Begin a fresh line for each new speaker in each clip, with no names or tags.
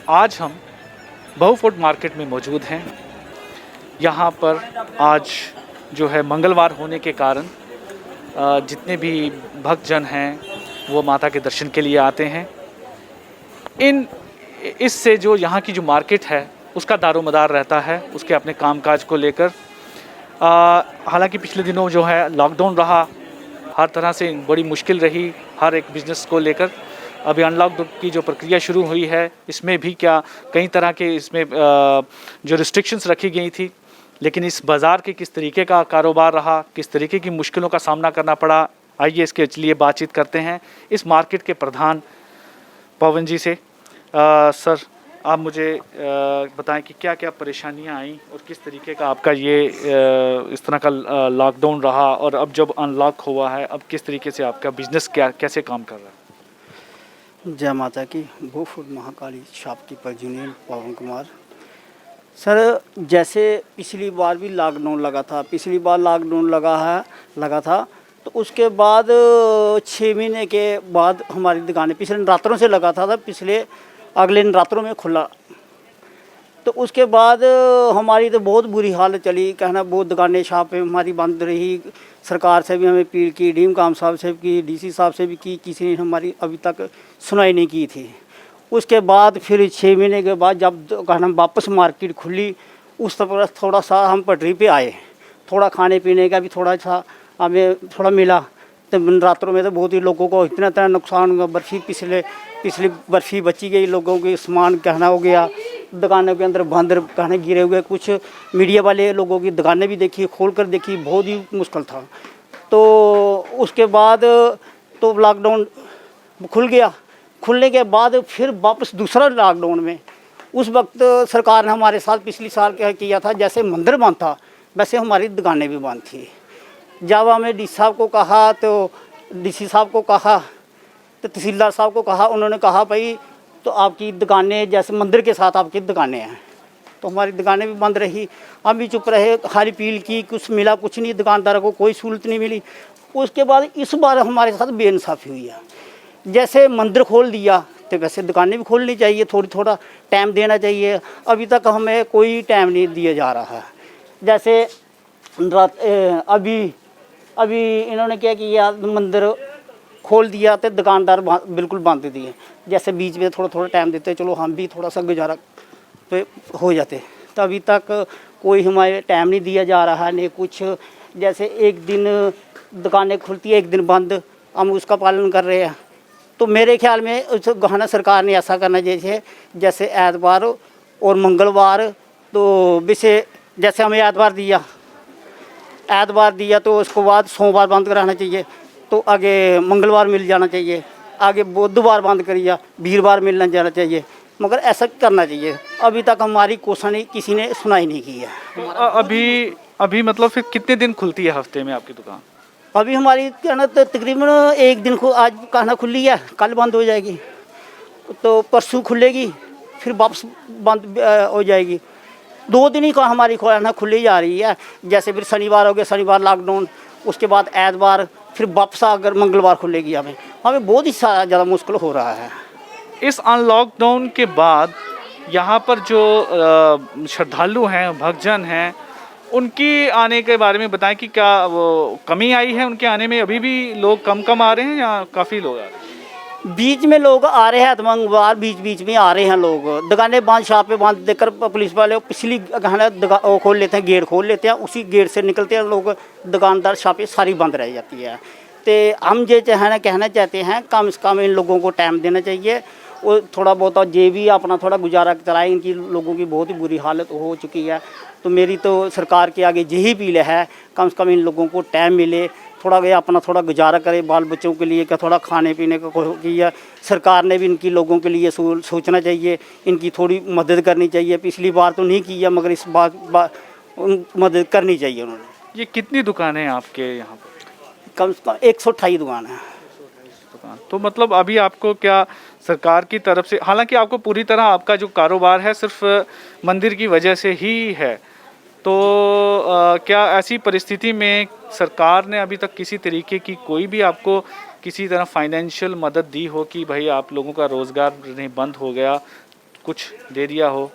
आज हम बहुफुट मार्केट में मौजूद हैं। यहाँ पर आज जो है मंगलवार होने के कारण जितने भी भक्तजन हैं वो माता के दर्शन के लिए आते हैं। इससे जो यहाँ की जो मार्केट है उसका दारोमदार रहता है उसके अपने कामकाज को लेकर। हालांकि पिछले दिनों जो है लॉकडाउन रहा, हर तरह से बड़ी मुश्किल रही हर एक बिज़नेस को लेकर। अभी अनलॉक की जो प्रक्रिया शुरू हुई है इसमें भी क्या कई तरह के इसमें जो रिस्ट्रिक्शंस रखी गई थी, लेकिन इस बाज़ार के किस तरीके का कारोबार रहा, किस तरीके की मुश्किलों का सामना करना पड़ा, आइए इसके लिए बातचीत करते हैं इस मार्केट के प्रधान पवन जी से। सर, आप मुझे बताएं कि क्या क्या परेशानियां आई और किस तरीके का आपका ये इस तरह का लॉकडाउन रहा और अब जब अनलॉक हुआ है अब किस तरीके से आपका बिजनेस कैसे काम कर रहा है।
जय माता की। बहुफुट महाकाली शॉपकीपर यूनियन पवन कुमार। सर, जैसे पिछली बार भी लॉकडाउन लगा था तो उसके बाद 6 महीने के बाद हमारी दुकानें पिछले नवरात्रों से लगा था पिछले अगले नवरात्रों में खुला। तो उसके बाद हमारी तो बहुत बुरी हालत चली, कहना बहुत दुकानें शॉपें हमारी बंद रही। सरकार से भी हमें अपील की, डीएम काम साहब से भी की, डीसी साहब से भी की, किसी ने हमारी अभी तक सुनाई नहीं की थी। उसके बाद फिर 6 महीने के बाद जब कहना वापस मार्केट खुली उस तरह थोड़ा सा हम पटरी पे आए, थोड़ा खाने पीने का भी थोड़ा सा हमें थोड़ा मिला। तो नवरात्रों में तो बहुत ही लोगों को इतना नुकसान हुआ। पिछली बर्फ़ी बची गई, लोगों के सामान कहना हो गया, दुकानों के अंदर बंद कहने गिरे हुए। कुछ मीडिया वाले लोगों की दुकानें भी देखी, खोल कर देखी, बहुत ही मुश्किल था। तो उसके बाद तो लॉकडाउन खुल गया। खुलने के बाद फिर वापस दूसरा लॉकडाउन में उस वक्त सरकार ने हमारे साथ पिछली साल क्या किया था, जैसे मंदिर बंद था वैसे हमारी दुकानें भी बंद थी। जब हमें डी साहब को कहा तो डीसी साहब को कहा तो तहसीलदार साहब को कहा, उन्होंने कहा भाई तो आपकी दुकानें जैसे मंदिर के साथ आपकी दुकानें हैं, तो हमारी दुकानें भी बंद रही। हम भी चुप रहे, खाली अपील की, कुछ मिला कुछ नहीं, दुकानदारों को कोई सहूलत नहीं मिली। उसके बाद इस बार हमारे साथ बेइंसाफ़ी हुई है। जैसे मंदिर खोल दिया तो वैसे दुकानें भी खोलनी चाहिए, थोड़ा टाइम देना चाहिए। अभी तक हमें कोई टाइम नहीं दिया जा रहा है। जैसे अभी इन्होंने क्या किया, मंदिर खोल दिया तो दुकानदार बिल्कुल बंद दिए। जैसे बीच में थोड़ा टाइम देते, चलो हम भी थोड़ा सा गुजारा पे हो जाते। तो अभी तक कोई हमारे टाइम नहीं दिया जा रहा है, नहीं कुछ। जैसे एक दिन दुकानें खुलती है एक दिन बंद, हम उसका पालन कर रहे हैं। तो मेरे ख्याल में उस गहना सरकार ने ऐसा करना चाहिए, जैसे एतवार और मंगलवार तो जैसे हमें एतवार दिया तो उसके बाद सोमवार बंद कराना चाहिए, तो आगे मंगलवार मिल जाना चाहिए, आगे बुधवार बंद करिए, वीरवार मिलना जाना चाहिए। मगर ऐसा करना चाहिए। अभी तक हमारी कोशिश किसी ने सुनाई नहीं की है।
अभी मतलब फिर कितने दिन खुलती है हफ्ते में आपकी दुकान?
अभी हमारी कहना तो तकरीबन एक दिन को आज कहना खुली है, कल बंद हो जाएगी, तो परसों खुलेगी, फिर वापस बंद हो जाएगी। 2 दिन ही का हमारी कहना खुली जा रही है। जैसे फिर शनिवार हो गया, शनिवार लॉकडाउन, उसके बाद एतवार, फिर वापस अगर मंगलवार खुलेगी हमें बहुत ही ज़्यादा मुश्किल हो रहा है।
इस अनलॉकडाउन के बाद यहाँ पर जो श्रद्धालु हैं, भक्तजन हैं, उनकी आने के बारे में बताएं कि क्या वो कमी आई है उनके आने में? अभी भी लोग कम आ रहे हैं या काफ़ी लोग आ रहे हैं?
बीच में लोग आ रहे हैं, तो मंगलवार बीच में आ रहे हैं लोग। दुकानें बंद, शॉपें बंद देखकर पुलिस वाले पिछली कहना खोल लेते हैं, गेट खोल लेते हैं, उसी गेट से निकलते हैं लोग। दुकानदार शॉपें सारी बंद रह जाती है। तो हम ये कहना चाहते हैं कम से कम इन लोगों को टाइम देना चाहिए। वो थोड़ा बहुत ये भी अपना थोड़ा गुजारा चलाएं। इनकी लोगों की बहुत ही बुरी हालत हो चुकी है। तो मेरी तो सरकार के आगे यही अपील है, कम से कम इन लोगों को टाइम मिले, थोड़ा गया अपना थोड़ा गुजारा करे, बाल बच्चों के लिए, क्या थोड़ा खाने पीने का किया। सरकार ने भी इनकी लोगों के लिए सोचना चाहिए, इनकी थोड़ी मदद करनी चाहिए। पिछली बार तो नहीं किया, मगर इस बार मदद करनी चाहिए उन्होंने।
ये कितनी दुकानें हैं आपके यहाँ पर?
कम से कम 128 दुकान है।
तो मतलब अभी आपको क्या सरकार की तरफ से, हालांकि आपको पूरी तरह आपका जो कारोबार है सिर्फ मंदिर की वजह से ही है, तो क्या ऐसी परिस्थिति में सरकार ने अभी तक किसी तरीके की कोई भी आपको किसी तरह फाइनेंशियल मदद दी हो कि भाई आप लोगों का रोज़गार नहीं बंद हो गया, कुछ दे दिया हो?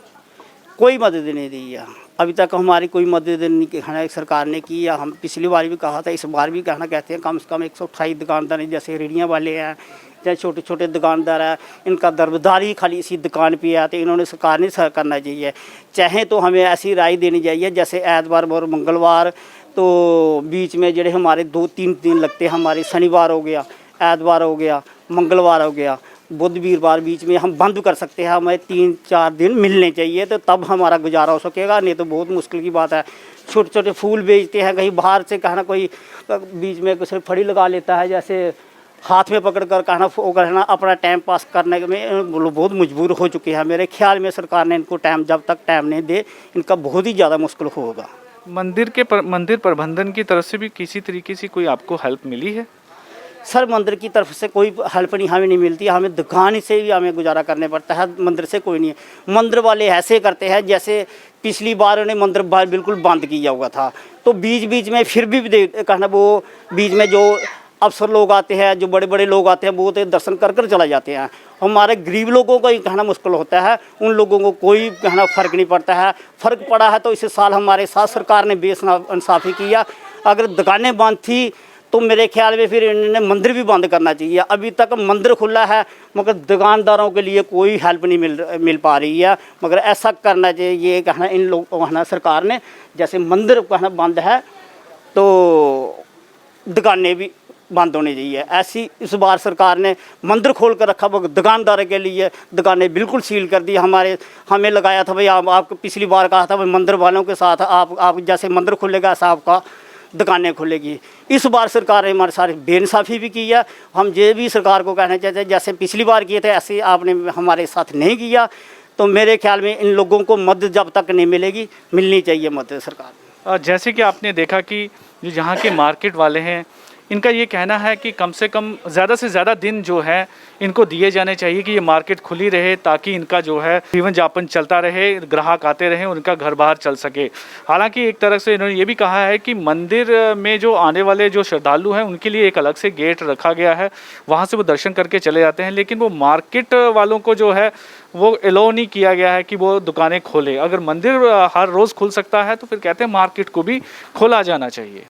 कोई मदद नहीं दी है अभी तक, हमारी कोई मदद नहीं है सरकार ने की। या हम पिछली बार भी कहा था, इस बार भी कहना कहते हैं कम से कम 128 दुकानदार हैं, जैसे रेहड़ियाँ वाले हैं या छोटे छोटे दुकानदार हैं, इनका दरबदारी खाली इसी दुकान पे है। तो इन्होंने सरकार ने सर करना चाहिए, चाहे तो हमें ऐसी राय देनी चाहिए जैसे एतवार और मंगलवार तो बीच में जोड़े हमारे 2-3 दिन लगते हैं, हमारे शनिवार हो गया, एतवार हो गया, मंगलवार हो गया, बुध वीरवार बीच में हम बंद कर सकते हैं। हमें 3-4 दिन मिलने चाहिए, तो तब हमारा गुजारा हो सकेगा, नहीं तो बहुत मुश्किल की बात है। छोटे छोटे फूल बेचते हैं, कहीं बाहर से कहना कोई बीच में कुछ फड़ी लगा लेता है, जैसे हाथ में पकड़ कर कहना वो कहना अपना टाइम पास करने में बहुत मजबूर हो चुके हैं। मेरे ख्याल में सरकार ने इनको टाइम, जब तक टाइम नहीं दे, इनका बहुत ही ज़्यादा मुश्किल होगा।
मंदिर प्रबंधन की तरफ से भी किसी तरीके से कोई आपको हेल्प मिली है?
सर मंदिर की तरफ से कोई हेल्प नहीं हमें नहीं मिलती, हमें दुकान से भी हमें गुजारा करने पड़ता है, मंदिर से कोई नहीं है। मंदिर वाले ऐसे करते हैं जैसे पिछली बार उन्हें मंदिर बिल्कुल बंद किया हुआ था, तो बीच बीच में फिर भी कहना वो बीच में जो अफसर लोग आते हैं, जो बड़े बड़े लोग आते हैं, वो तो दर्शन कर कर चला जाते हैं। हमारे गरीब लोगों का ही कहना मुश्किल होता है, उन लोगों को कोई कहना फ़र्क नहीं पड़ता है। फ़र्क पड़ा है तो इस साल हमारे साथ सरकार ने बेइंसाफ़ी किया। अगर दुकानें बंद थी तो मेरे ख्याल में फिर इन्होंने मंदिर भी बंद करना चाहिए। अभी तक मंदिर खुला है मगर दुकानदारों के लिए कोई हेल्प नहीं मिल पा रही है, मगर ऐसा करना चाहिए। ये कहना इन लोग कहना सरकार ने, जैसे मंदिर कहना बंद है तो दुकानें भी बंद होनी चाहिए। ऐसी इस बार सरकार ने मंदिर खोल कर रखा, मगर दुकानदारों के लिए दुकानें बिल्कुल सील कर दी। हमें लगाया था भाई आप पिछली बार कहा था भाई मंदिर वालों के साथ आप जैसे मंदिर खुलेगा ऐसा आपका दुकानें खुलेगी। इस बार सरकार ने हमारे सारे बेइंसाफ़ी भी की है। हम ये भी सरकार को कहना चाहते हैं जैसे पिछली बार किए थे ऐसे आपने हमारे साथ नहीं किया, तो मेरे ख्याल में इन लोगों को मदद जब तक नहीं मिलेगी, मिलनी चाहिए मदद सरकार।
जैसे कि आपने देखा कि जो यहाँ के मार्केट वाले हैं, इनका ये कहना है कि कम से कम ज़्यादा से ज़्यादा दिन जो है इनको दिए जाने चाहिए कि ये मार्केट खुली रहे, ताकि इनका जो है जीवन यापन चलता रहे, ग्राहक आते रहें, उनका घर बाहर चल सके। हालांकि एक तरह से इन्होंने ये भी कहा है कि मंदिर में जो आने वाले जो श्रद्धालु हैं उनके लिए एक अलग से गेट रखा गया है, वहाँ से वो दर्शन करके चले जाते हैं, लेकिन वो मार्केट वालों को जो है वो अलाउ नहीं किया गया है कि वो दुकानें खोलें। अगर मंदिर हर रोज़ खुल सकता है तो फिर कहते हैं मार्केट को भी खोला जाना चाहिए।